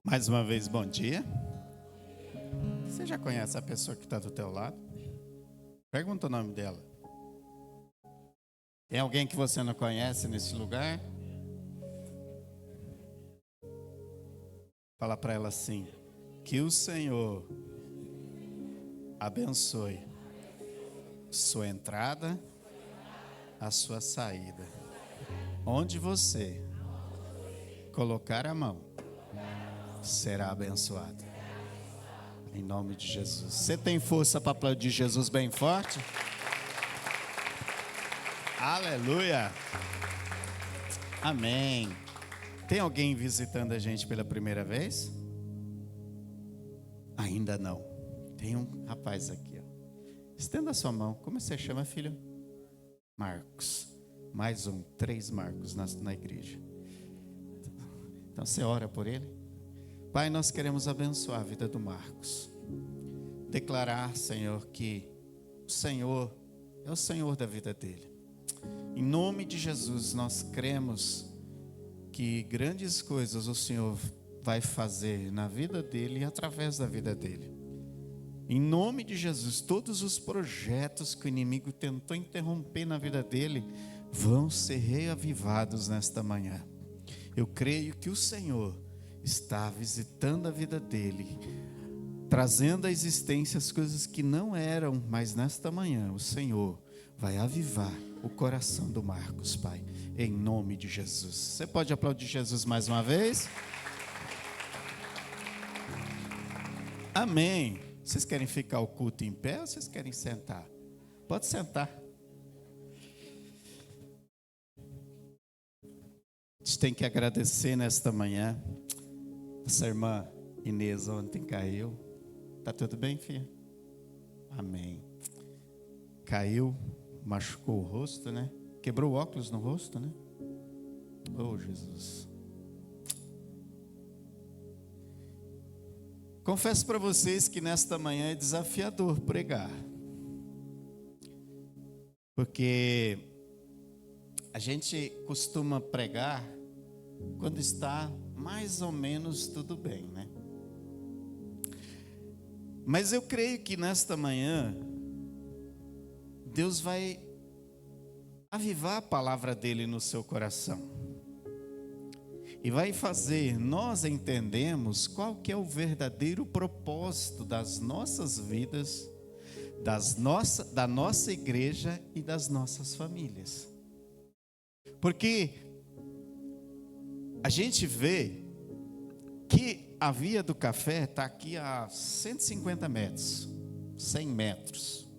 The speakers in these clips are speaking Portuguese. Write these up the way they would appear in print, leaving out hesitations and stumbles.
Mais uma vez, bom dia. Você já conhece a pessoa que está do teu lado? Pergunta o nome dela. Tem alguém que você não conhece nesse lugar? Fala para ela assim: que o Senhor abençoe sua entrada, a sua saída. Onde você colocar a mão, será abençoado. Em nome de Jesus. Você tem força para aplaudir Jesus bem forte? Aleluia. Amém. Tem alguém visitando a gente pela primeira vez? Ainda não. Tem um rapaz aqui, ó. Estenda a sua mão. Como você chama, filho? Marcos. Mais 3 Marcos na igreja. Então você ora por ele. Pai, nós queremos abençoar a vida do Marcos. Declarar, Senhor, que o Senhor é o Senhor da vida dele. Em nome de Jesus, nós cremos que grandes coisas o Senhor vai fazer na vida dele e através da vida dele. Em nome de Jesus, todos os projetos que o inimigo tentou interromper na vida dele vão ser reavivados nesta manhã. Eu creio que o Senhor está visitando a vida dele, trazendo à existência as coisas que não eram, mas nesta manhã o Senhor vai avivar o coração do Marcos, Pai, em nome de Jesus. Você pode aplaudir Jesus mais uma vez? Amém. Vocês querem ficar o culto em pé ou vocês querem sentar? Pode sentar. A gente tem que agradecer nesta manhã. Essa irmã Inês ontem caiu. Tá tudo bem, filha? Amém. Caiu, machucou o rosto, né? Quebrou o óculos no rosto, né? Oh, Jesus. Confesso para vocês que nesta manhã é desafiador pregar. Porque a gente costuma pregar quando está mais ou menos tudo bem, né? Mas eu creio que nesta manhã Deus vai avivar a palavra dele no seu coração e vai fazer nós entendermos qual que é o verdadeiro propósito das nossas vidas, da nossa igreja e das nossas famílias. Porque a gente vê que a Via do Café está aqui a 150 metros, 100 metros.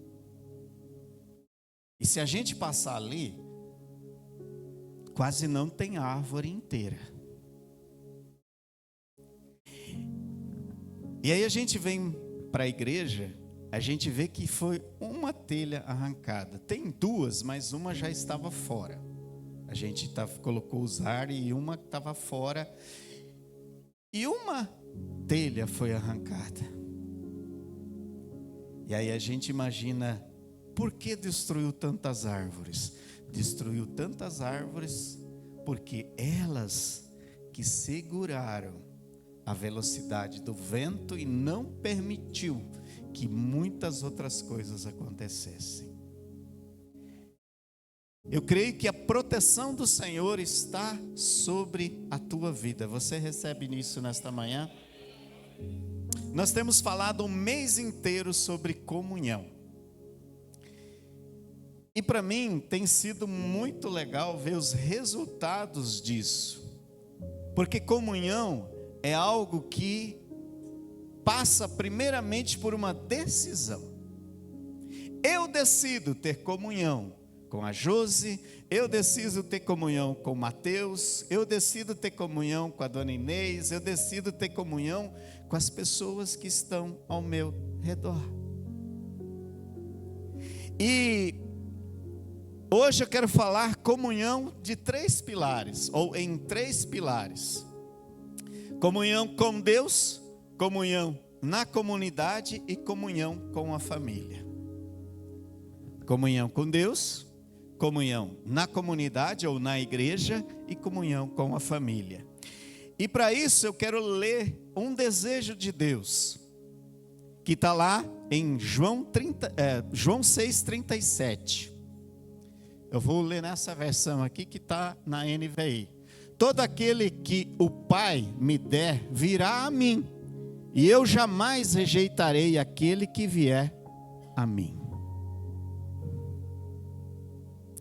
E se a gente passar ali, quase não tem árvore inteira. E aí a gente vem para a igreja, a gente vê que foi uma telha arrancada. Tem 2, mas uma já estava fora. A gente colocou os ares e uma estava fora. E uma telha foi arrancada. E aí a gente imagina, por que destruiu tantas árvores? Destruiu tantas árvores porque elas que seguraram a velocidade do vento e não permitiu que muitas outras coisas acontecessem. Eu creio que a proteção do Senhor está sobre a tua vida. Você recebe nisso nesta manhã? Nós temos falado um mês inteiro sobre comunhão. E para mim tem sido muito legal ver os resultados disso. Porque comunhão é algo que passa primeiramente por uma decisão. Eu decido ter comunhão com a Josi, eu decido ter comunhão com o Mateus, eu decido ter comunhão com a dona Inês, eu decido ter comunhão com as pessoas que estão ao meu redor. E hoje eu quero falar comunhão de 3 pilares, ou em 3 pilares. Comunhão com Deus, comunhão na comunidade e comunhão com a família. Comunhão com Deus, comunhão na comunidade ou na igreja e comunhão com a família. E para isso eu quero ler um desejo de Deus, que está lá em João 6,37. Eu vou ler nessa versão aqui que está na NVI. Todo aquele que o Pai me der virá a mim, e eu jamais rejeitarei aquele que vier a mim.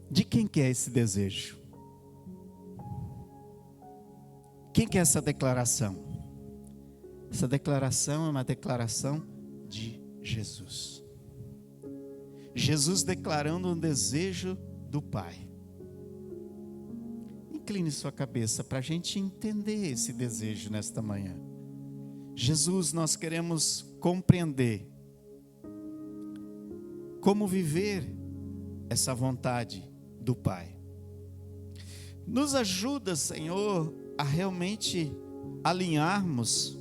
De quem que é esse desejo? Quem que é essa declaração? Essa declaração é uma declaração de Jesus. Jesus declarando um desejo do Pai. Incline sua cabeça para a gente entender esse desejo nesta manhã. Jesus, nós queremos compreender como viver essa vontade do Pai. Nos ajuda, Senhor, a realmente alinharmos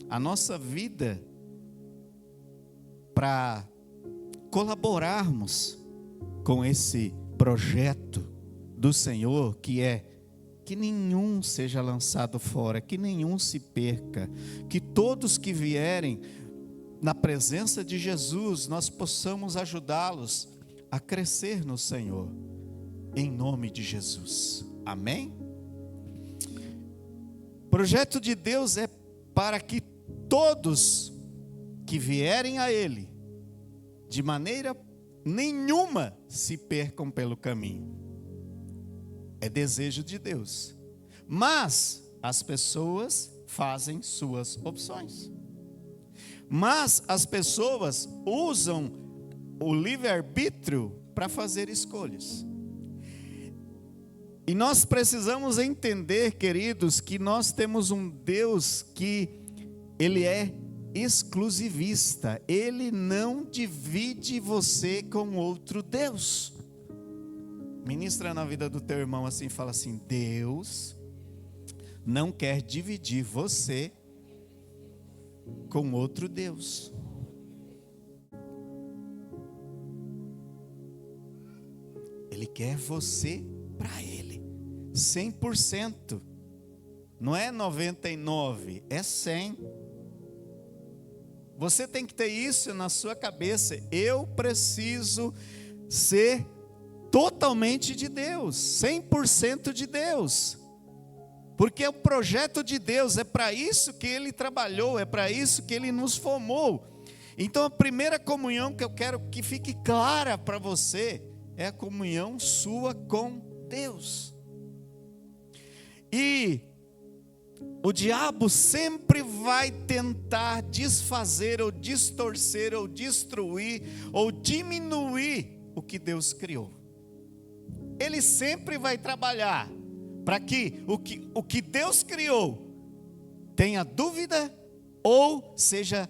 a nossa vida para colaborarmos com esse projeto do Senhor, que é que nenhum seja lançado fora, que nenhum se perca, que todos que vierem na presença de Jesus, nós possamos ajudá-los a crescer no Senhor, em nome de Jesus, amém? O projeto de Deus é para que todos que vierem a Ele, de maneira nenhuma se percam pelo caminho. É desejo de Deus. Mas as pessoas fazem suas opções. Mas as pessoas usam o livre-arbítrio para fazer escolhas. E nós precisamos entender, queridos, que nós temos um Deus que Ele é exclusivista. Ele não divide você com outro Deus. Ministra na vida do teu irmão assim, fala assim: Deus não quer dividir você com outro Deus. Ele quer você para Ele, 100%. Não é 99%, é 100%. Você tem que ter isso na sua cabeça. Eu preciso ser totalmente de Deus, 100% de Deus, porque o projeto de Deus é para isso que Ele trabalhou, é para isso que Ele nos formou. Então a primeira comunhão que eu quero que fique clara para você é a comunhão sua com Deus. E o diabo sempre vai tentar desfazer, ou distorcer, ou destruir, ou diminuir o que Deus criou. Ele sempre vai trabalhar para que o que Deus criou tenha dúvida ou seja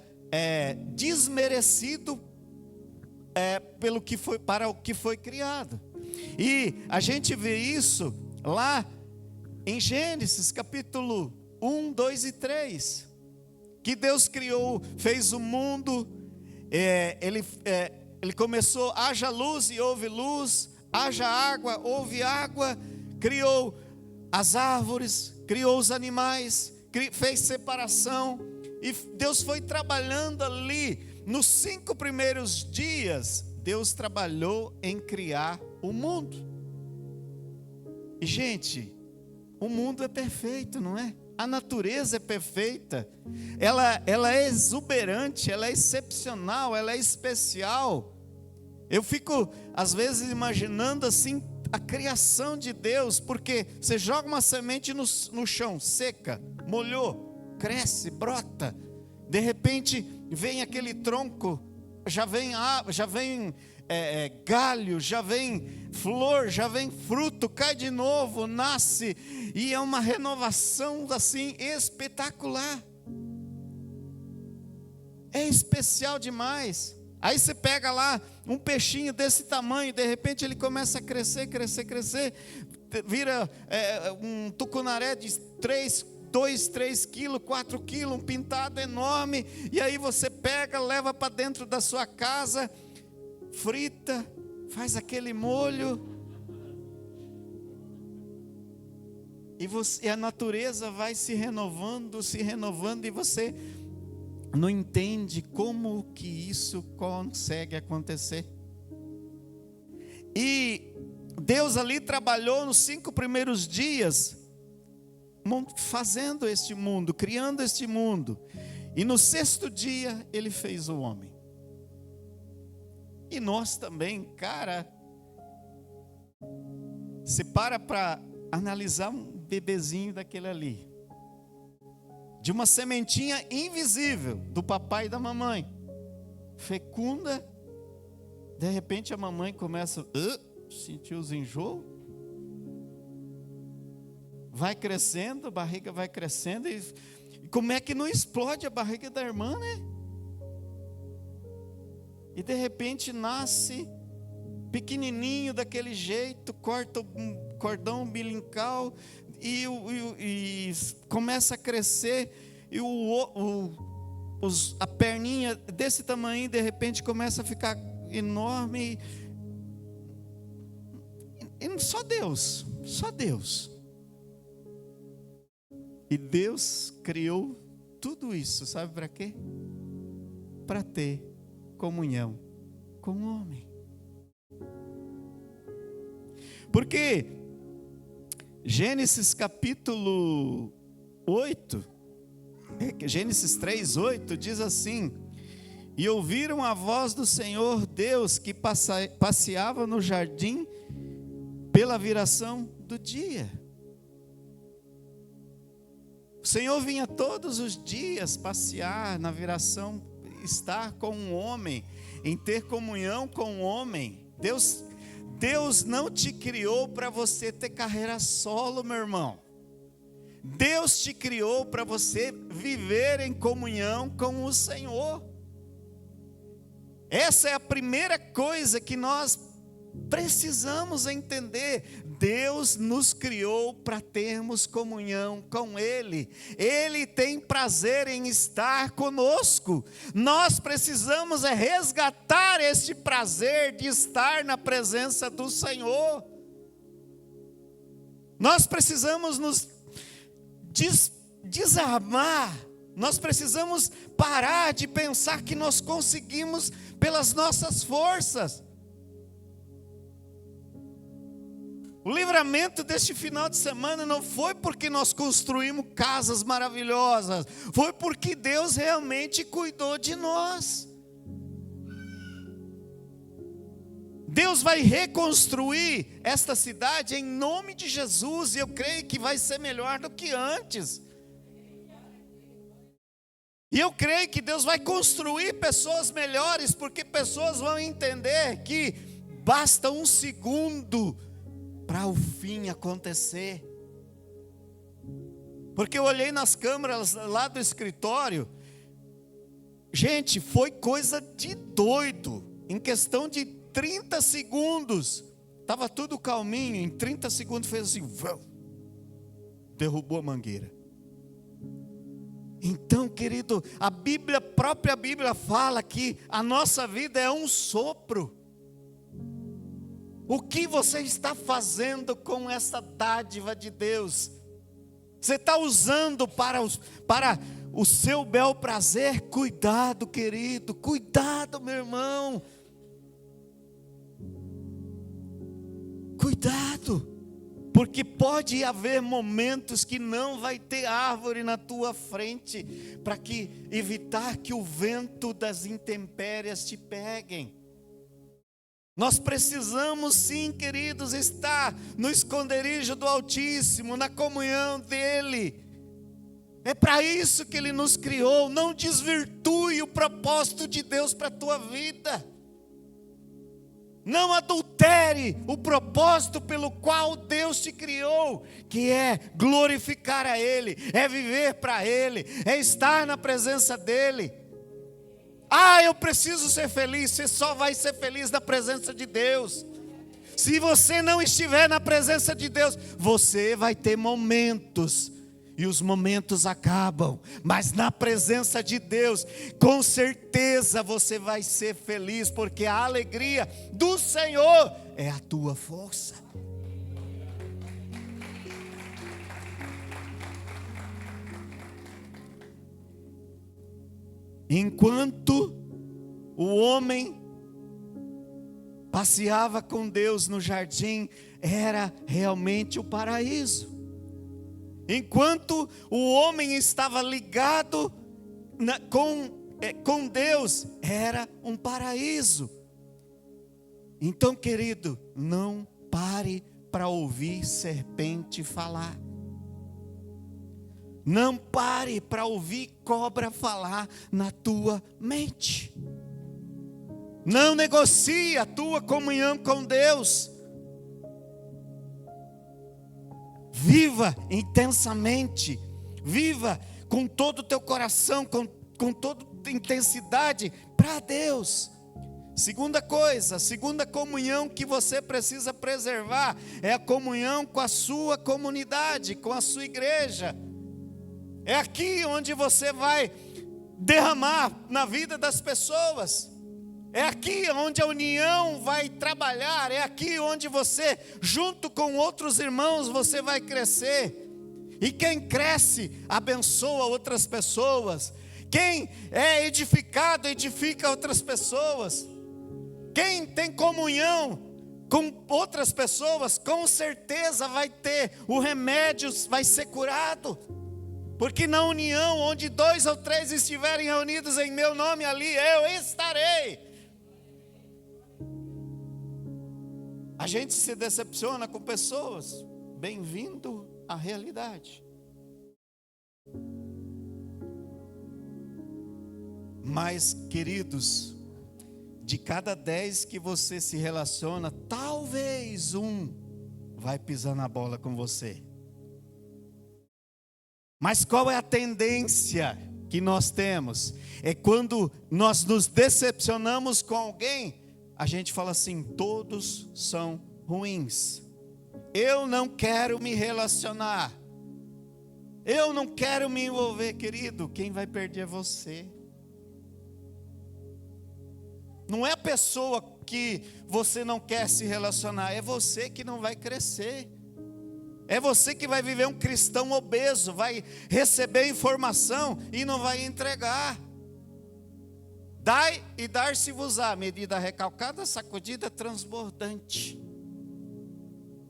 desmerecido para o que foi criado. E a gente vê isso lá em Gênesis capítulo 1, 2 e 3, que Deus criou, fez o mundo, ele começou, haja luz e houve luz, haja água, houve água, criou as árvores, criou os animais, fez separação, e Deus foi trabalhando ali, nos 5 primeiros dias, Deus trabalhou em criar o mundo. E gente, o mundo é perfeito, não é? A natureza é perfeita, ela é exuberante, ela é excepcional, ela é especial. Eu fico às vezes imaginando assim a criação de Deus, porque você joga uma semente no chão, seca, molhou, cresce, brota, de repente vem aquele tronco, já vem galho, já vem flor, já vem fruto, cai de novo, nasce, e é uma renovação assim espetacular, é especial demais. Aí você pega lá um peixinho desse tamanho, de repente ele começa a crescer, vira um tucunaré de 2, 3 quilos, 4 quilos, um pintado enorme, e aí você pega, leva para dentro da sua casa, frita, faz aquele molho. E a natureza vai se renovando, e você não entende como que isso consegue acontecer. E Deus ali trabalhou nos 5 primeiros dias, fazendo este mundo, criando este mundo. E no 6º dia Ele fez o homem. E nós também, cara, você para analisar um bebezinho daquele ali, de uma sementinha invisível do papai e da mamãe, fecunda, de repente a mamãe começa a sentir os enjoos, vai crescendo, a barriga vai crescendo, e como é que não explode a barriga da irmã, né? E de repente nasce pequenininho daquele jeito, corta o cordão umbilical e começa a crescer, e a perninha desse tamanho de repente começa a ficar enorme. E só Deus. E Deus criou tudo isso, sabe para quê? Para ter comunhão com o homem. Porque Gênesis capítulo 8, Gênesis 3:8 diz assim: e ouviram a voz do Senhor Deus que passeava no jardim pela viração do dia. O Senhor vinha todos os dias passear na viração, estar com um homem, em ter comunhão com o homem. Deus não te criou para você ter carreira solo, meu irmão. Deus te criou para você viver em comunhão com o Senhor. Essa é a primeira coisa que nós precisamos entender. Deus nos criou para termos comunhão com Ele. Ele tem prazer em estar conosco. Nós precisamos resgatar este prazer de estar na presença do Senhor. Nós precisamos nos desarmar. Nós precisamos parar de pensar que nós conseguimos pelas nossas forças. O livramento deste final de semana não foi porque nós construímos casas maravilhosas, foi porque Deus realmente cuidou de nós. Deus vai reconstruir esta cidade em nome de Jesus, e eu creio que vai ser melhor do que antes. E eu creio que Deus vai construir pessoas melhores, porque pessoas vão entender que basta um segundo para o fim acontecer. Porque eu olhei nas câmeras lá do escritório, gente, foi coisa de doido. Em questão de 30 segundos, estava tudo calminho, em 30 segundos fez assim, derrubou a mangueira. Então, querido, a própria Bíblia fala que a nossa vida é um sopro. O que você está fazendo com essa dádiva de Deus? Você está usando para o seu bel prazer? Cuidado, querido, cuidado, meu irmão. Cuidado, porque pode haver momentos que não vai ter árvore na tua frente, para evitar que o vento das intempéries te peguem. Nós precisamos sim, queridos, estar no esconderijo do Altíssimo, na comunhão dEle. É para isso que Ele nos criou. Não desvirtue o propósito de Deus para a tua vida. Não adultere o propósito pelo qual Deus te criou, que é glorificar a Ele, é viver para Ele, é estar na presença dEle. Eu preciso ser feliz. Você só vai ser feliz na presença de Deus. Se você não estiver na presença de Deus, você vai ter momentos, e os momentos acabam, mas na presença de Deus, com certeza você vai ser feliz, porque a alegria do Senhor é a tua força. Enquanto o homem passeava com Deus no jardim, era realmente o paraíso. Enquanto o homem estava ligado com Deus, era um paraíso. Então, querido, não pare para ouvir serpente falar. Não pare para ouvir cobra falar na tua mente. Não negocie a tua comunhão com Deus. Viva intensamente. Viva com todo o teu coração, com toda a intensidade para Deus. Segunda coisa, segunda comunhão que você precisa preservar é a comunhão com a sua comunidade, com a sua igreja. É aqui onde você vai derramar na vida das pessoas. É aqui onde a união vai trabalhar. É aqui onde você, junto com outros irmãos, você vai crescer. E quem cresce, abençoa outras pessoas. Quem é edificado, edifica outras pessoas. Quem tem comunhão com outras pessoas, com certeza vai ter o remédio, vai ser curado. Porque na união, onde 2 ou 3 estiverem reunidos em meu nome, ali eu estarei. A gente se decepciona com pessoas. Bem-vindo à realidade. Mas, queridos, de cada 10 que você se relaciona, talvez um vai pisar na bola com você. Mas qual é a tendência que nós temos? É quando nós nos decepcionamos com alguém, a gente fala assim: todos são ruins. Eu não quero me relacionar. Eu não quero me envolver, querido. Quem vai perder é você. Não é a pessoa que você não quer se relacionar, é você que não vai crescer. É você que vai viver um cristão obeso, vai receber informação e não vai entregar. Dai e dar-se-vos-á, medida recalcada, sacudida, transbordante.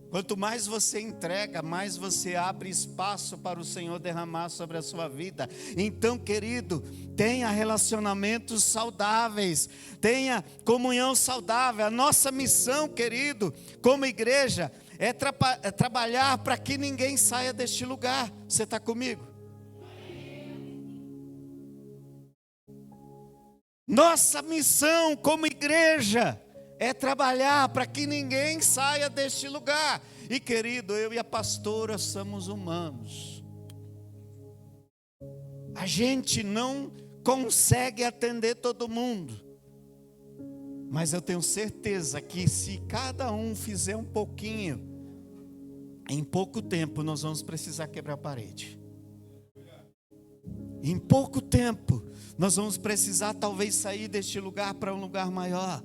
Quanto mais você entrega, mais você abre espaço para o Senhor derramar sobre a sua vida. Então, querido, tenha relacionamentos saudáveis, tenha comunhão saudável. A nossa missão, querido, como igreja, é trabalhar para que ninguém saia deste lugar. Você está comigo? Nossa missão como igreja é trabalhar para que ninguém saia deste lugar. E querido, eu e a pastora somos humanos. A gente não consegue atender todo mundo. Mas eu tenho certeza que se cada um fizer um pouquinho, em pouco tempo nós vamos precisar quebrar a parede. Em pouco tempo nós vamos precisar talvez sair deste lugar para um lugar maior.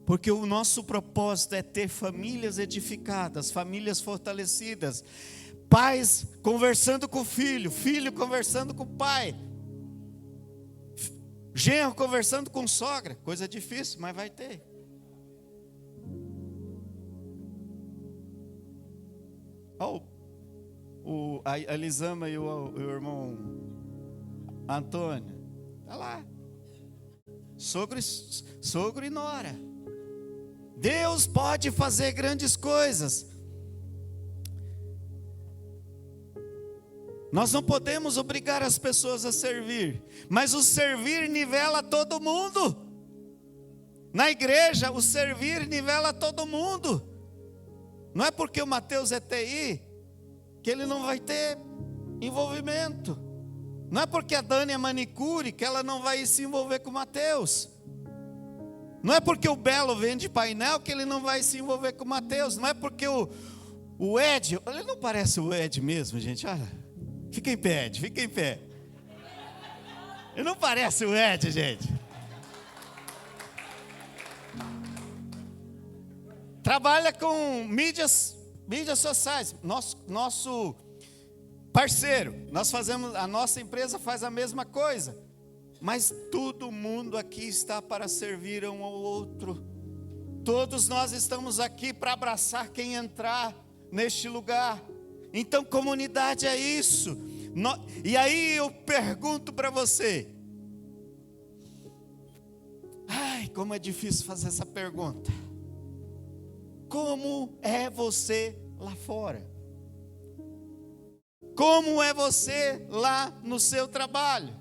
Porque o nosso propósito é ter famílias edificadas, famílias fortalecidas, pais conversando com o filho, filho conversando com o pai, genro conversando com sogra. Coisa difícil, mas vai ter. A Elisama e o irmão Antônio, está lá. Sogro e nora. Deus pode fazer grandes coisas. Nós não podemos obrigar as pessoas a servir, mas o servir nivela todo mundo. Na igreja, o servir nivela todo mundo. Não é porque o Mateus é TI que ele não vai ter envolvimento. Não é porque a Dani é manicure que ela não vai se envolver com o Mateus. Não é porque o Belo vende painel que ele não vai se envolver com o Mateus. Não é porque o Ed, ele não parece o Ed mesmo, gente. Olha, fica em pé, Ed, fica em pé. Ele não parece o Ed, gente. Trabalha com mídias sociais. Nosso parceiro, a nossa empresa faz a mesma coisa. Mas todo mundo aqui está para servir um ao outro. Todos nós estamos aqui para abraçar quem entrar neste lugar. Então, comunidade é isso. E aí eu pergunto para você. Ai, como é difícil fazer essa pergunta. Como é você lá fora? Como é você lá no seu trabalho?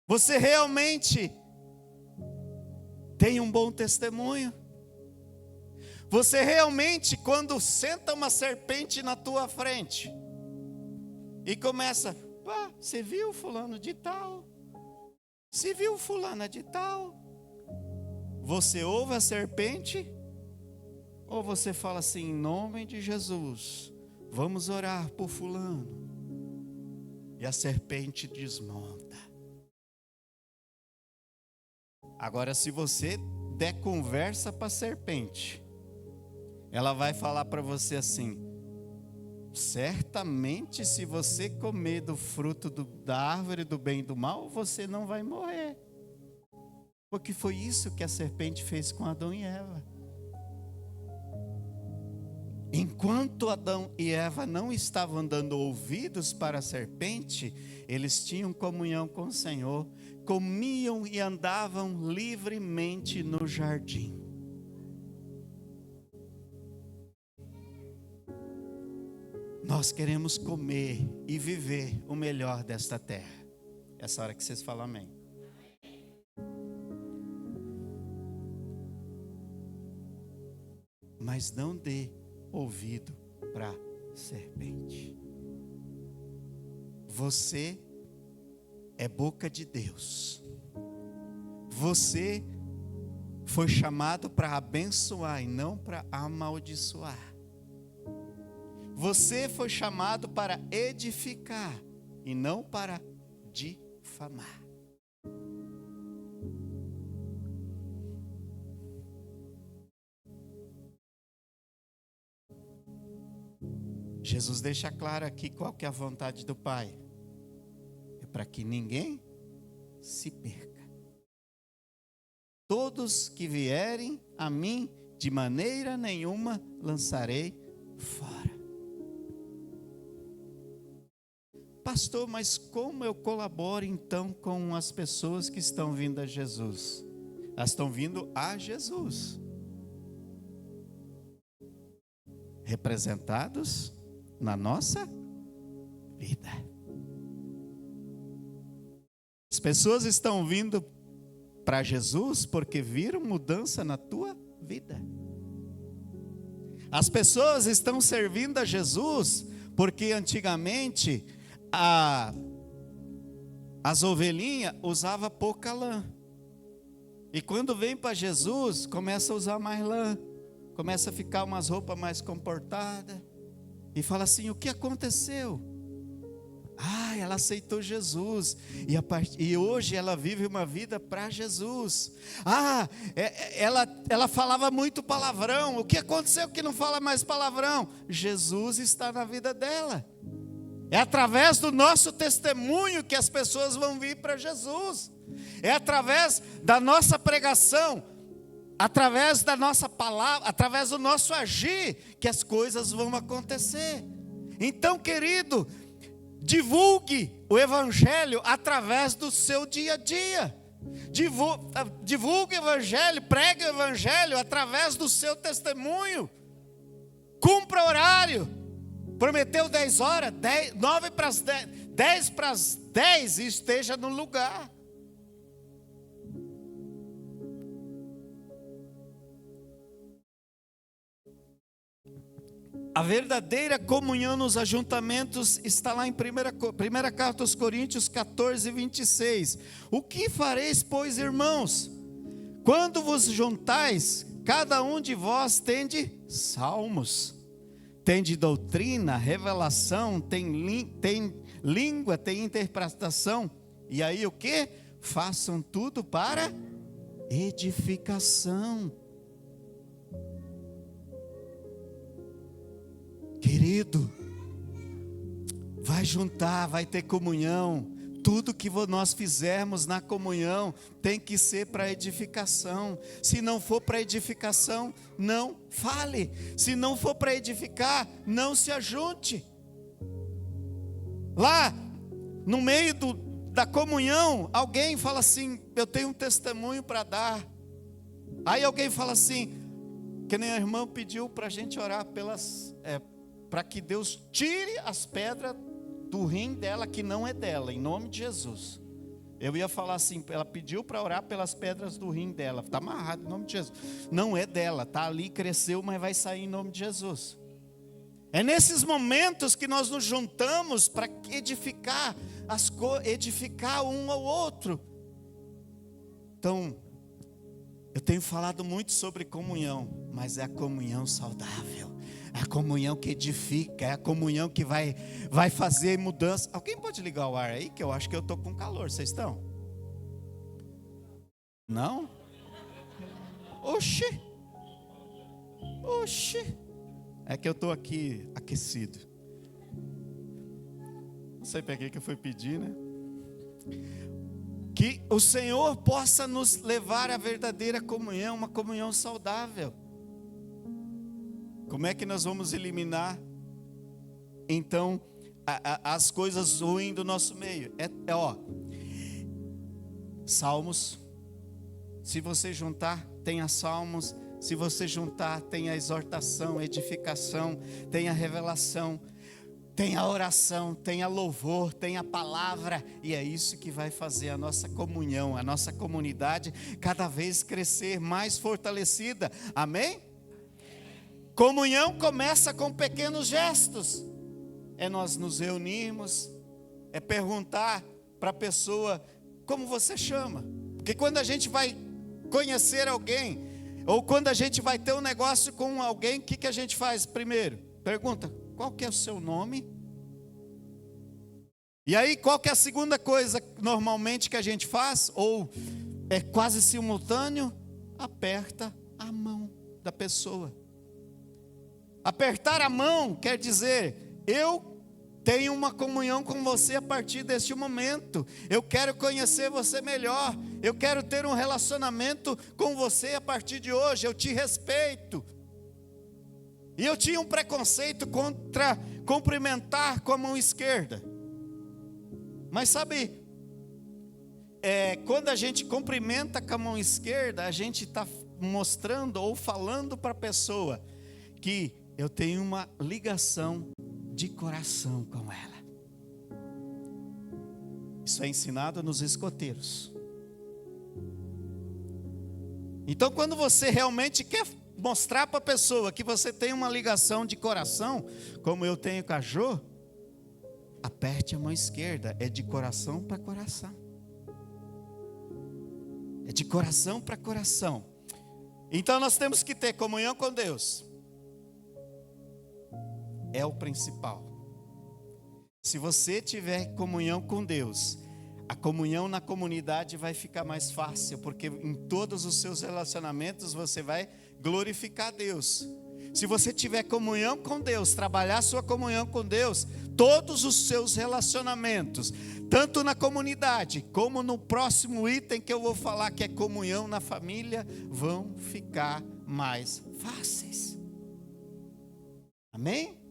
Você realmente tem um bom testemunho? Você realmente, quando senta uma serpente na tua frente e começa, você viu fulano de tal? Você viu fulana de tal? Você ouve a serpente? Ou você fala assim, em nome de Jesus, vamos orar por fulano? E a serpente desmonta. Agora, se você der conversa para a serpente, ela vai falar para você assim, certamente se você comer do fruto da árvore do bem e do mal, você não vai morrer. Porque foi isso que a serpente fez com Adão e Eva. Enquanto Adão e Eva não estavam dando ouvidos para a serpente, eles tinham comunhão com o Senhor, comiam e andavam livremente no jardim. Nós queremos comer e viver o melhor desta terra. Essa hora que vocês falam amém. Mas não dê ouvido para a serpente. Você é boca de Deus. Você foi chamado para abençoar e não para amaldiçoar. Você foi chamado para edificar e não para difamar. Jesus deixa claro aqui qual que é a vontade do Pai. É para que ninguém se perca. Todos que vierem a mim, de maneira nenhuma lançarei fora. Pastor, mas como eu colaboro então com as pessoas que estão vindo a Jesus? Elas estão vindo a Jesus. Representados na nossa vida. As pessoas estão vindo para Jesus porque viram mudança na tua vida. As pessoas estão servindo a Jesus porque antigamente as ovelhinhas usavam pouca lã. E quando vem para Jesus, começa a usar mais lã. Começa a ficar umas roupas mais comportadas. E fala assim, o que aconteceu? Ela aceitou Jesus. E hoje ela vive uma vida para Jesus. Ela falava muito palavrão. O que aconteceu que não fala mais palavrão? Jesus está na vida dela. É através do nosso testemunho que as pessoas vão vir para Jesus. É através da nossa pregação, através da nossa palavra, através do nosso agir, que as coisas vão acontecer. Então, querido, divulgue o Evangelho através do seu dia a dia. Divulgue o Evangelho, pregue o Evangelho através do seu testemunho. Cumpra horário. Prometeu 10 horas, 9 para as 10, 10 para as 10 e esteja no lugar. A verdadeira comunhão nos ajuntamentos está lá em 1 carta aos Coríntios 14, 26. O que fareis, pois, irmãos? Quando vos juntais, cada um de vós tende salmos, tende doutrina, revelação, tem língua, tem interpretação. E aí o que? Façam tudo para edificação. Querido, vai juntar, vai ter comunhão. Tudo que nós fizermos na comunhão tem que ser para edificação. Se não for para edificação, não fale. Se não for para edificar, não se ajunte. Lá, no meio da comunhão, alguém fala assim: eu tenho um testemunho para dar. Aí alguém fala assim, que nem a irmã pediu para a gente orar para que Deus tire as pedras do rim dela, que não é dela, em nome de Jesus. Eu ia falar assim, ela pediu para orar pelas pedras do rim dela, está amarrado em nome de Jesus. Não é dela, está ali, cresceu, mas vai sair em nome de Jesus. É nesses momentos que nós nos juntamos para edificar edificar um ao outro. Então, eu tenho falado muito sobre comunhão, mas é a comunhão saudável. É a comunhão que edifica, é a comunhão que vai fazer mudança. Alguém pode ligar o ar aí? Que eu acho que eu estou com calor. Vocês estão? Não? Oxi. É que eu estou aqui aquecido. Não sei para que eu fui pedir, né? Que o Senhor possa nos levar à verdadeira comunhão, uma comunhão saudável. Como é que nós vamos eliminar, então, as coisas ruins do nosso meio? Salmos. Se você juntar, tenha salmos. Se você juntar, tem a exortação, a edificação, tem a revelação, tem a oração, tem a louvor, tem a palavra. E é isso que vai fazer a nossa comunhão, a nossa comunidade cada vez crescer mais fortalecida. Amém? Comunhão começa com pequenos gestos. É nós nos reunirmos, é perguntar para a pessoa como você chama. Porque quando a gente vai conhecer alguém, ou quando a gente vai ter um negócio com alguém, o que a gente faz primeiro? Pergunta, qual que é o seu nome? E aí, qual que é a segunda coisa normalmente que a gente faz? Ou é quase simultâneo? Aperta a mão da pessoa. Apertar a mão quer dizer, eu tenho uma comunhão com você a partir deste momento. Eu quero conhecer você melhor. Eu quero ter um relacionamento com você a partir de hoje. Eu te respeito. E eu tinha um preconceito contra cumprimentar com a mão esquerda. Mas sabe, quando a gente cumprimenta com a mão esquerda, a gente está mostrando ou falando para a pessoa que eu tenho uma ligação de coração com ela. Isso é ensinado nos escoteiros. Então, quando você realmente quer mostrar para a pessoa que você tem uma ligação de coração, como eu tenho com a Jô, aperte a mão esquerda. É de coração para coração. É de coração para coração. Então nós temos que ter comunhão com Deus. É o principal. Se você tiver comunhão com Deus, a comunhão na comunidade vai ficar mais fácil, porque em todos os seus relacionamentos você vai glorificar Deus. Se você tiver comunhão com Deus, trabalhar sua comunhão com Deus, todos os seus relacionamentos, tanto na comunidade, como no próximo item que eu vou falar, que é comunhão na família, vão ficar mais fáceis. Amém?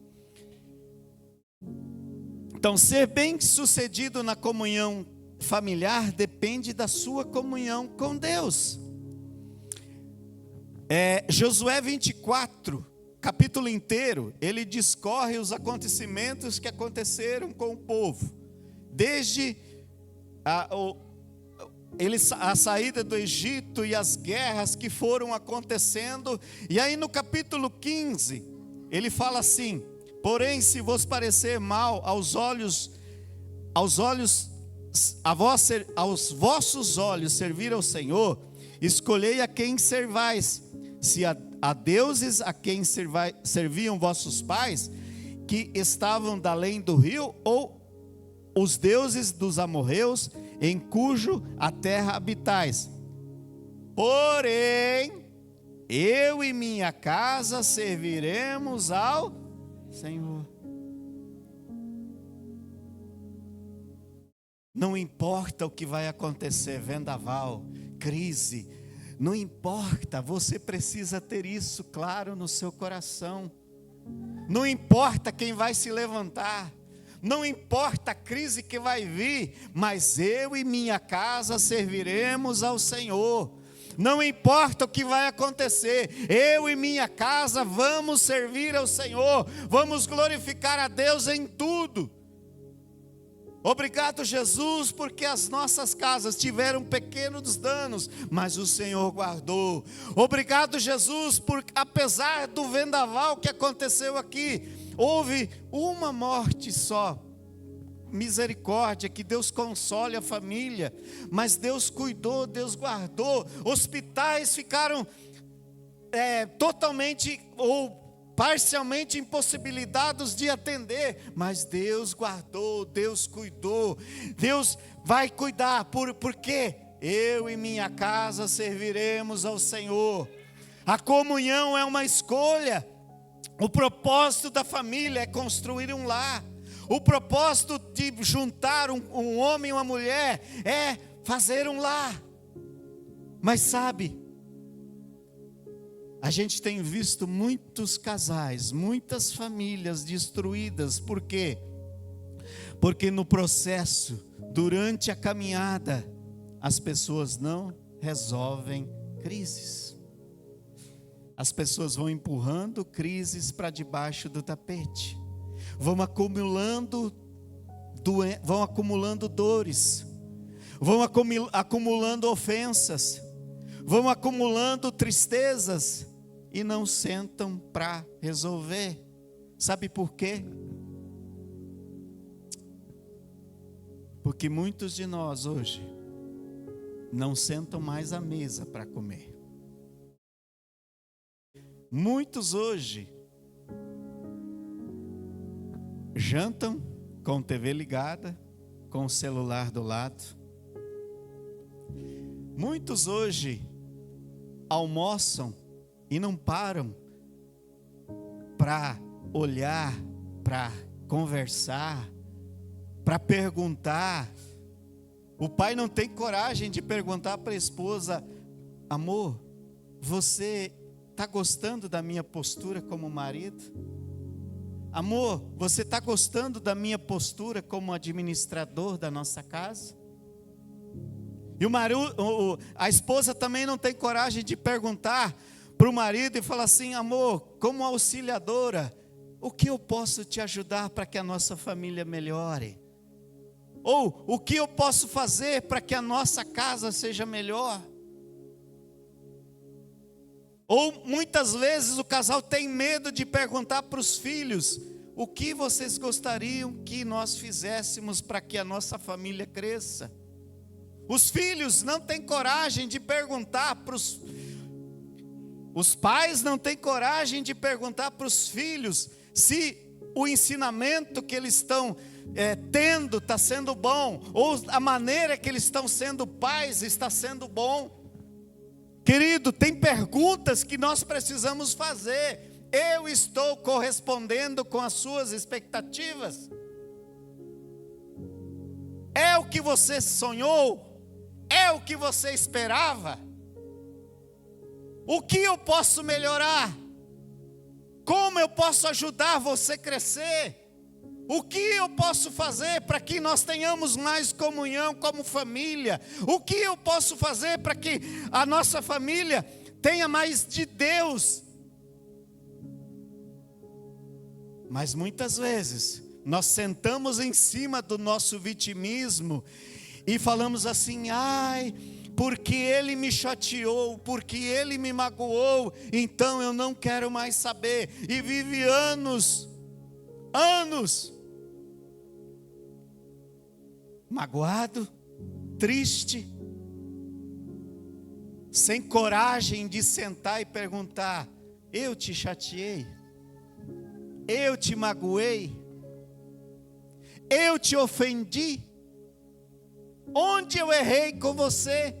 Então, ser bem-sucedido na comunhão familiar depende da sua comunhão com Deus. Josué 24, capítulo inteiro, ele discorre os acontecimentos que aconteceram com o povo, desde a saída do Egito e as guerras que foram acontecendo. E aí no capítulo 15, ele fala assim: porém, se vos parecer mal aos vossos olhos servir ao Senhor, escolhei a quem servais, se a deuses a quem serviam vossos pais, que estavam da além do rio, ou os deuses dos amorreus, em cujo a terra habitais. Porém, eu e minha casa serviremos ao Senhor. Não importa o que vai acontecer, vendaval, crise, não importa, você precisa ter isso claro no seu coração. Não importa quem vai se levantar, não importa a crise que vai vir, mas eu e minha casa serviremos ao Senhor. Não importa o que vai acontecer, eu e minha casa vamos servir ao Senhor, vamos glorificar a Deus em tudo. Obrigado, Jesus, porque as nossas casas tiveram pequenos danos, mas o Senhor guardou. Obrigado, Jesus, porque apesar do vendaval que aconteceu aqui, houve uma morte só. Misericórdia, que Deus console a família, mas Deus cuidou, Deus guardou. Hospitais ficaram totalmente ou parcialmente impossibilitados de atender, mas Deus guardou, Deus cuidou, Deus vai cuidar, porque eu e minha casa serviremos ao Senhor. A comunhão é uma escolha. O propósito da família é construir um lar. O propósito de juntar um homem e uma mulher é fazer um lar. Mas sabe, a gente tem visto muitos casais, muitas famílias destruídas. Por quê? Porque no processo, durante a caminhada, as pessoas não resolvem crises. As pessoas vão empurrando crises para debaixo do tapete. Vão acumulando dores, vão acumulando ofensas, vão acumulando tristezas e não sentam para resolver. Sabe por quê? Porque muitos de nós hoje não sentam mais à mesa para comer. Muitos hoje jantam com TV ligada, com o celular do lado. Muitos hoje almoçam e não param para olhar, para conversar, para perguntar. O pai não tem coragem de perguntar para a esposa: amor, você está gostando da minha postura como marido? Amor, você está gostando da minha postura como administrador da nossa casa? E a esposa também não tem coragem de perguntar para o marido e falar assim: amor, como auxiliadora, o que eu posso te ajudar para que a nossa família melhore? Ou o que eu posso fazer para que a nossa casa seja melhor? Ou muitas vezes o casal tem medo de perguntar para os filhos: o que vocês gostariam que nós fizéssemos para que a nossa família cresça? Os filhos não têm coragem de perguntar para os pais não têm coragem de perguntar para os filhos se o ensinamento que eles estão tendo está sendo bom, ou a maneira que eles estão sendo pais está sendo bom. Querido, tem perguntas que nós precisamos fazer. Eu estou correspondendo com as suas expectativas? É o que você sonhou? É o que você esperava? O que eu posso melhorar? Como eu posso ajudar você a crescer? O que eu posso fazer para que nós tenhamos mais comunhão como família? O que eu posso fazer para que a nossa família tenha mais de Deus? Mas muitas vezes nós sentamos em cima do nosso vitimismo e falamos assim: ai, porque ele me chateou, porque ele me magoou, então eu não quero mais saber. E vive anos magoado, triste, sem coragem de sentar e perguntar: eu te chateei? Eu te magoei? Eu te ofendi? Onde eu errei com você?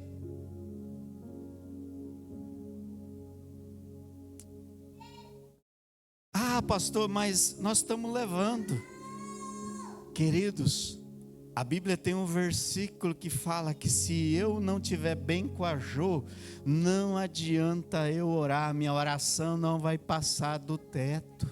Ah, pastor, mas nós estamos levando. Queridos, A Bíblia tem um versículo que fala que se eu não estiver bem com a Jô, não adianta eu orar, minha oração não vai passar do teto.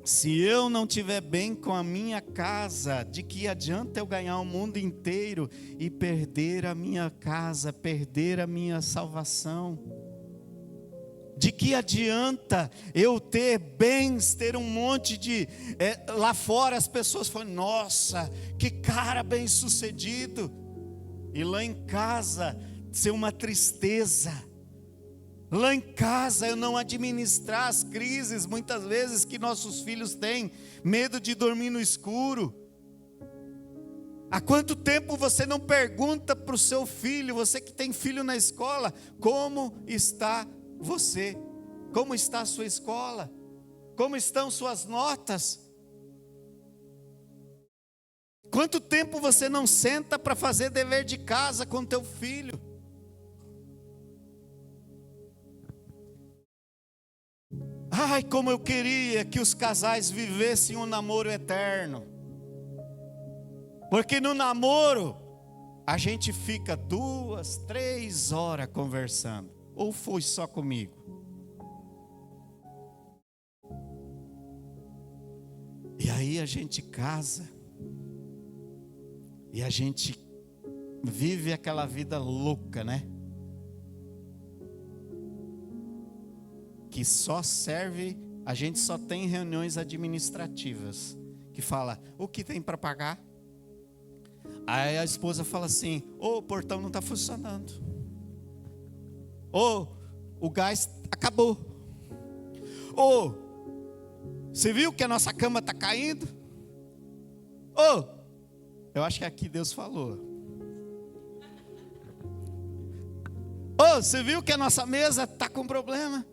Se eu não estiver bem com a minha casa, de que adianta eu ganhar o mundo inteiro e perder a minha casa, perder a minha salvação? De que adianta eu ter bens, ter um monte de... lá fora as pessoas falam, nossa, que cara bem sucedido. E lá em casa ser uma tristeza. Lá em casa eu não administrar as crises, muitas vezes que nossos filhos têm, medo de dormir no escuro. Há quanto tempo você não pergunta para o seu filho, você que tem filho na escola, como está você? Como está a sua escola? Como estão suas notas? Quanto tempo você não senta para fazer dever de casa com teu filho? Ai, como eu queria que os casais vivessem um namoro eterno. Porque no namoro, a gente fica 2, 3 horas conversando. Ou foi só comigo? E aí a gente casa. E a gente vive aquela vida louca, né? Que só serve, a gente só tem reuniões administrativas, que fala, o que tem para pagar? Aí a esposa fala assim, o portão não está funcionando. O gás acabou. Você viu que a nossa cama está caindo? Eu acho que aqui Deus falou. Você viu que a nossa mesa está com problema?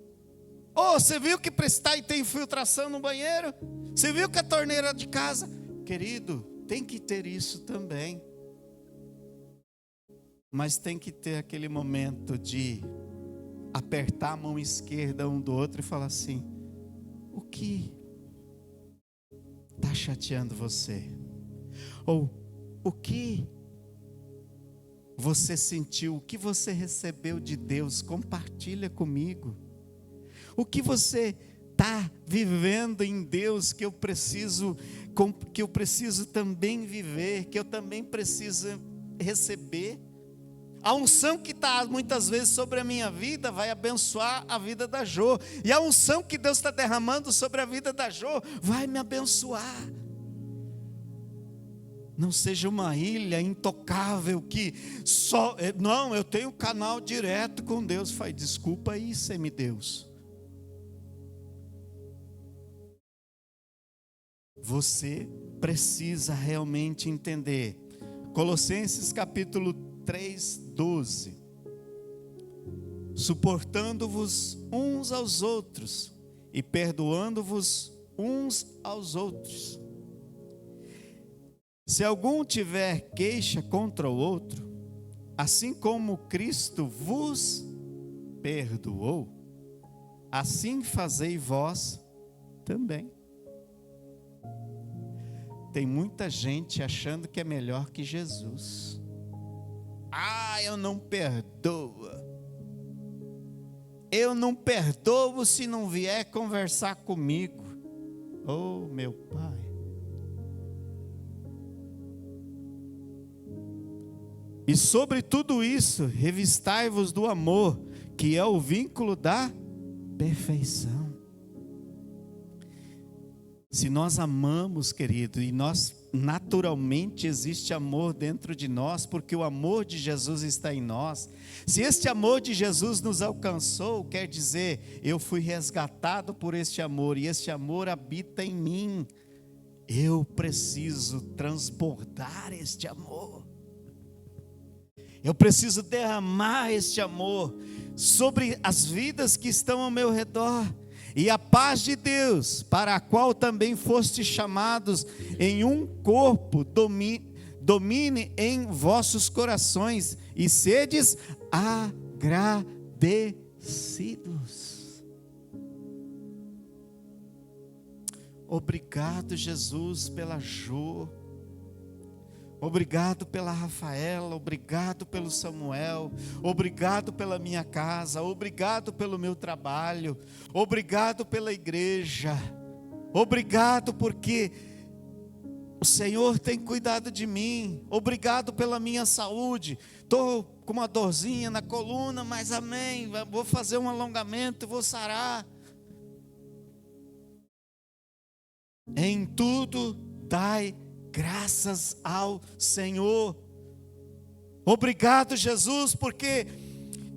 Você viu que prestar e tem infiltração no banheiro? Você viu que a torneira de casa? Querido, tem que ter isso também. Mas tem que ter aquele momento de apertar a mão esquerda um do outro e falar assim, o que está chateando você? Ou o que você sentiu, o que você recebeu de Deus, compartilha comigo. O que você está vivendo em Deus que eu preciso também viver, que eu também preciso receber. A unção que está muitas vezes sobre a minha vida vai abençoar a vida da Jô. E a unção que Deus está derramando sobre a vida da Jô vai me abençoar. Não seja uma ilha intocável que só... Não, eu tenho canal direto com Deus. Faz desculpa aí, semideus. Você precisa realmente entender. Colossenses capítulo 3, 12. Suportando-vos uns aos outros e perdoando-vos uns aos outros. Se algum tiver queixa contra o outro, assim como Cristo vos perdoou, assim fazei vós também. Tem muita gente achando que é melhor que Jesus. Eu não perdoo. Eu não perdoo se não vier conversar comigo. Oh, meu Pai. E sobre tudo isso, revistai-vos do amor, que é o vínculo da perfeição. Se nós amamos, querido, e nós naturalmente existe amor dentro de nós, porque o amor de Jesus está em nós. Se este amor de Jesus nos alcançou, quer dizer, eu fui resgatado por este amor, e este amor habita em mim. Eu preciso transbordar este amor. Eu preciso derramar este amor sobre as vidas que estão ao meu redor. E a paz de Deus, para a qual também fostes chamados em um corpo, domine em vossos corações e sedes agradecidos. Obrigado, Jesus, pela Jo. Obrigado pela Rafaela, obrigado pelo Samuel, obrigado pela minha casa, obrigado pelo meu trabalho, obrigado pela igreja, obrigado porque o Senhor tem cuidado de mim, obrigado pela minha saúde. Estou com uma dorzinha na coluna, mas amém, vou fazer um alongamento, vou sarar. Em tudo dai graças ao Senhor. Obrigado, Jesus, porque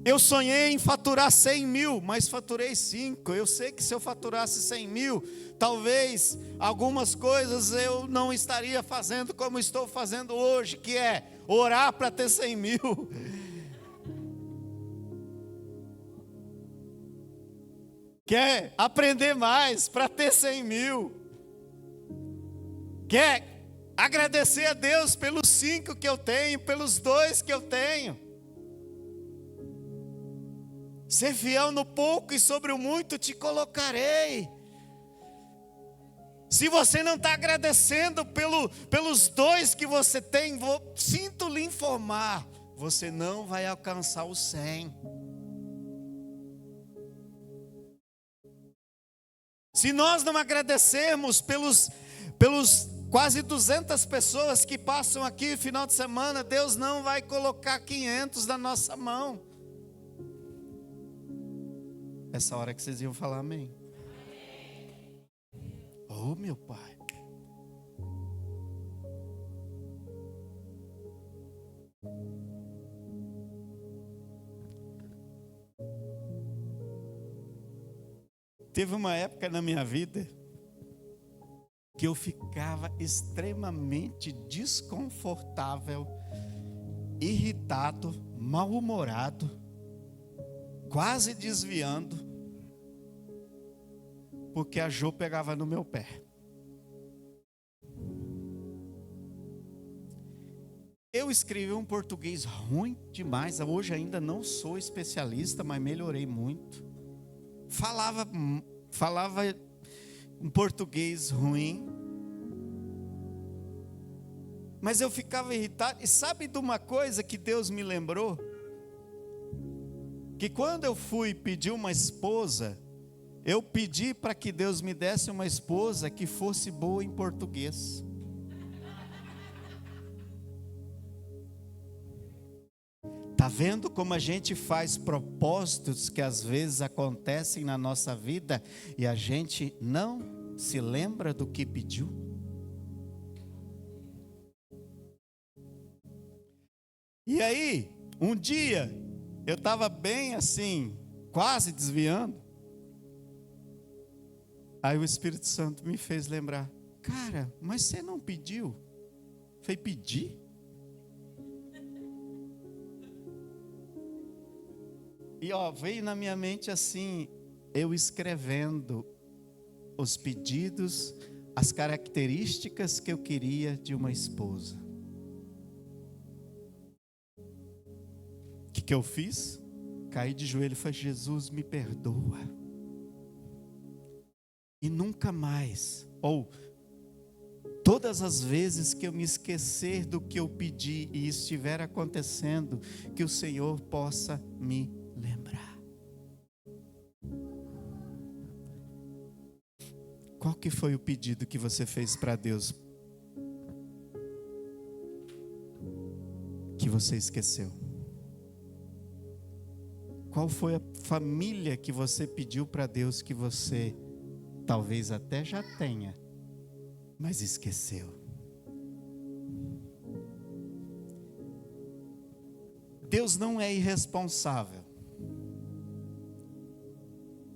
eu sonhei em faturar 100 mil, mas faturei 5. Eu sei que se eu faturasse 100 mil, talvez algumas coisas eu não estaria fazendo como estou fazendo hoje, que é orar para ter 100 mil. Quer aprender mais para ter 100 mil. Quer agradecer a Deus pelos 5 que eu tenho, pelos 2 que eu tenho. Ser fiel no pouco e sobre o muito te colocarei. Se você não está agradecendo pelos 2 que você tem, sinto lhe informar, você não vai alcançar os 100. Se nós não agradecermos pelos quase 200 pessoas que passam aqui final de semana, Deus não vai colocar 500 na nossa mão. Essa hora que vocês iam falar amém. Oh, meu Pai. Teve uma época na minha vida que eu ficava extremamente desconfortável, irritado, mal-humorado, quase desviando, porque a Jo pegava no meu pé. Eu escrevi um português ruim demais, hoje ainda não sou especialista, mas melhorei muito. Falava um português ruim, mas eu ficava irritado. E sabe de uma coisa que Deus me lembrou? Que quando eu fui pedir uma esposa, eu pedi para que Deus me desse uma esposa que fosse boa em português. Está vendo como a gente faz propósitos que às vezes acontecem na nossa vida e a gente não se lembra do que pediu? E aí, um dia, eu estava bem assim, quase desviando. Aí o Espírito Santo me fez lembrar: cara, mas você não pediu? Eu falei: pedi? E veio na minha mente assim, eu escrevendo os pedidos, as características que eu queria de uma esposa. O que eu fiz? Caí de joelho e falei: Jesus, me perdoa. E nunca mais, todas as vezes que eu me esquecer do que eu pedi e estiver acontecendo, que o Senhor possa me lembrar. Qual que foi o pedido que você fez para Deus que você esqueceu? Qual foi a família que você pediu para Deus que você talvez até já tenha, mas esqueceu? Deus não é irresponsável.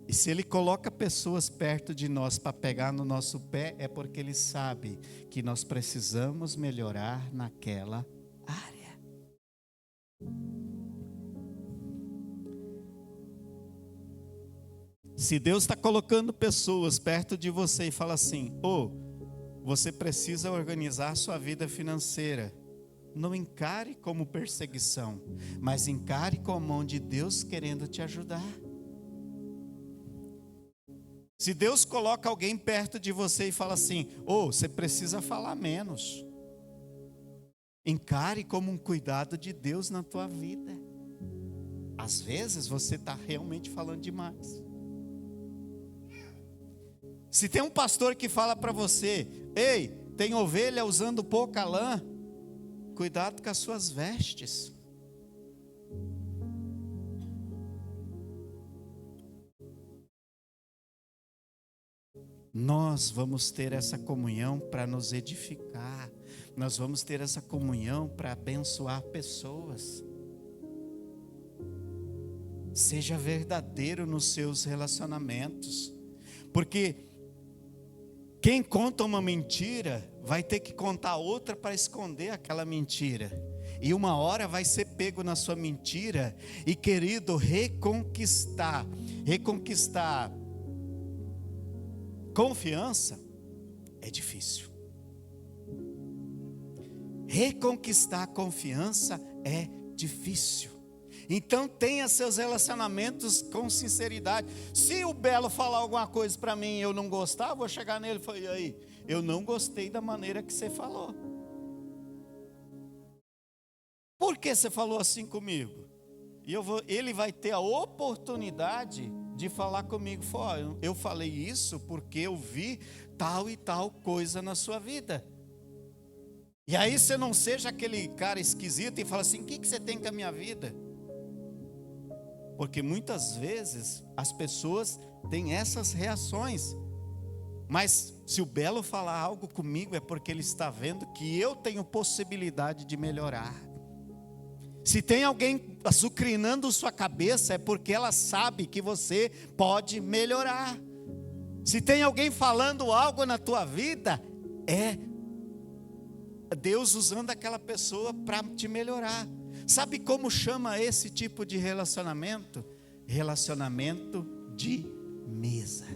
E se Ele coloca pessoas perto de nós para pegar no nosso pé, é porque Ele sabe que nós precisamos melhorar naquela área. Se Deus está colocando pessoas perto de você e fala assim: você precisa organizar sua vida financeira, não encare como perseguição, mas encare como a mão de Deus querendo te ajudar. Se Deus coloca alguém perto de você e fala assim: você precisa falar menos. Encare como um cuidado de Deus na tua vida. Às vezes você está realmente falando demais. Se tem um pastor que fala para você: ei, tem ovelha usando pouca lã, cuidado com as suas vestes. Nós vamos ter essa comunhão para nos edificar. Nós vamos ter essa comunhão para abençoar pessoas. Seja verdadeiro nos seus relacionamentos. Porque quem conta uma mentira vai ter que contar outra para esconder aquela mentira. E uma hora vai ser pego na sua mentira. E querido, reconquistar confiança é difícil. Reconquistar a confiança é difícil. Então tenha seus relacionamentos com sinceridade. Se o Belo falar alguma coisa para mim e eu não gostar, eu vou chegar nele e falar: e aí, eu não gostei da maneira que você falou. Por que você falou assim comigo? E ele vai ter a oportunidade de falar comigo: eu falei isso porque eu vi tal e tal coisa na sua vida. E aí você não seja aquele cara esquisito e fala assim: o que você tem com a minha vida? Porque muitas vezes as pessoas têm essas reações. Mas se o Belo falar algo comigo, é porque ele está vendo que eu tenho possibilidade de melhorar. Se tem alguém açucrinando sua cabeça, é porque ela sabe que você pode melhorar. Se tem alguém falando algo na tua vida, é Deus usando aquela pessoa para te melhorar. Sabe como chama esse tipo de relacionamento? Relacionamento de mesa.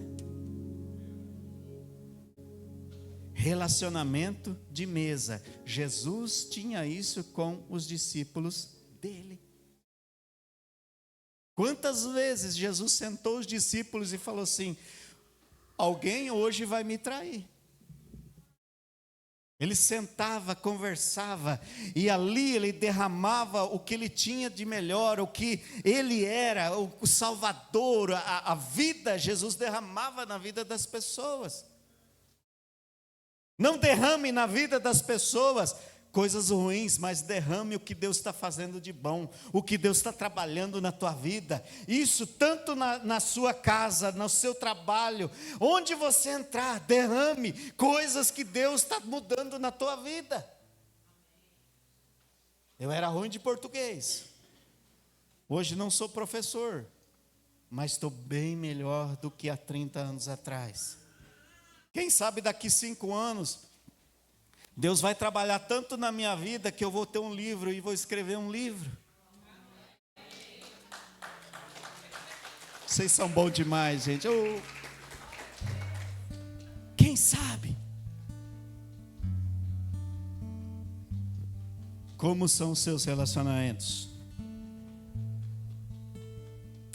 Relacionamento de mesa. Jesus tinha isso com os discípulos dele. Quantas vezes Jesus sentou os discípulos e falou assim: alguém hoje vai me trair. Ele sentava, conversava, e ali ele derramava o que ele tinha de melhor, o que ele era, o Salvador, a vida. Jesus derramava na vida das pessoas. Não derrame na vida das pessoas coisas ruins, mas derrame o que Deus está fazendo de bom, o que Deus está trabalhando na tua vida. Isso tanto na sua casa, no seu trabalho, onde você entrar, derrame coisas que Deus está mudando na tua vida. Eu era ruim de português, hoje não sou professor, mas estou bem melhor do que há 30 anos atrás. Quem sabe daqui 5 anos Deus vai trabalhar tanto na minha vida que eu vou ter um livro e vou escrever um livro. Vocês são bons demais, gente. Quem sabe? Como são os seus relacionamentos?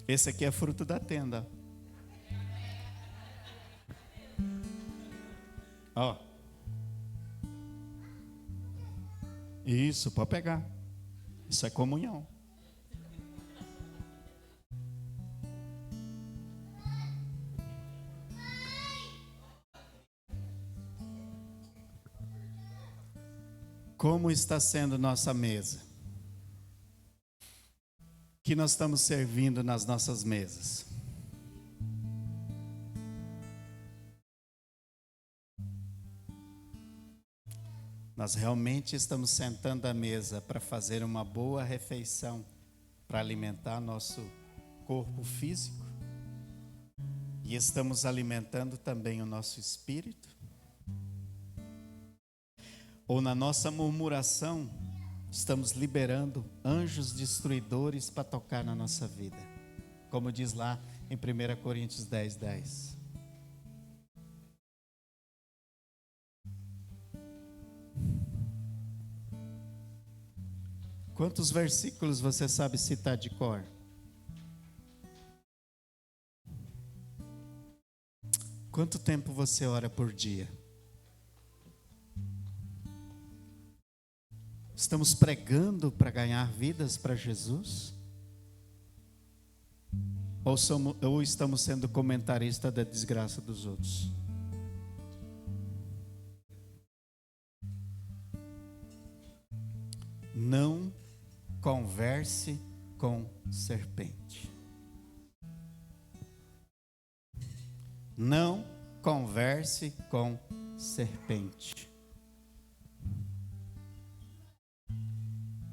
Esse aqui é fruto da tenda. Ó. Isso, pode pegar. Isso é comunhão. Como está sendo nossa mesa? O que nós estamos servindo nas nossas mesas? Nós realmente estamos sentando à mesa para fazer uma boa refeição, para alimentar nosso corpo físico, e estamos alimentando também o nosso espírito? Ou na nossa murmuração, estamos liberando anjos destruidores para tocar na nossa vida? Como diz lá em 1 Coríntios 10:10. Quantos versículos você sabe citar de cor? Quanto tempo você ora por dia? Estamos pregando para ganhar vidas para Jesus? Ou estamos sendo comentarista da desgraça dos outros? Não converse com serpente. Não converse com serpente.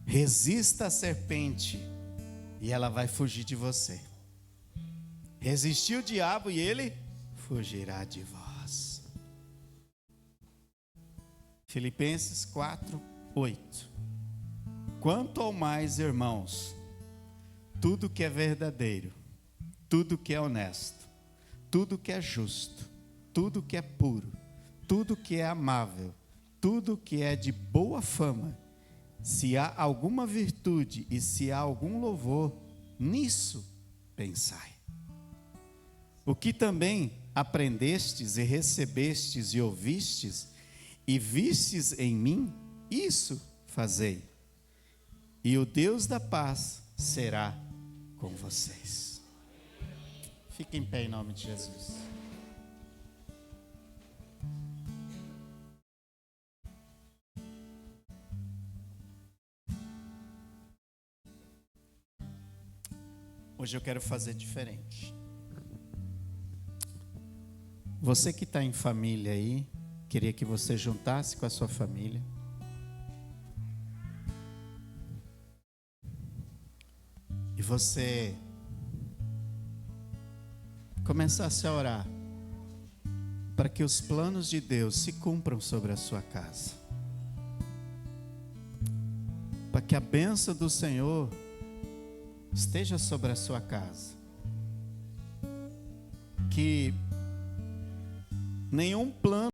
Resista à serpente e ela vai fugir de você. Resistir o diabo e ele fugirá de vós. Filipenses 4:8. Quanto ao mais, irmãos, tudo que é verdadeiro, tudo que é honesto, tudo que é justo, tudo que é puro, tudo que é amável, tudo que é de boa fama, se há alguma virtude e se há algum louvor, nisso pensai. O que também aprendestes e recebestes e ouvistes e vistes em mim, isso fazei. E o Deus da paz será com vocês. Fiquem em pé em nome de Jesus. Hoje eu quero fazer diferente. Você que está em família aí, queria que você juntasse com a sua família. E você começasse a orar para que os planos de Deus se cumpram sobre a sua casa. Para que a bênção do Senhor esteja sobre a sua casa. Que nenhum plano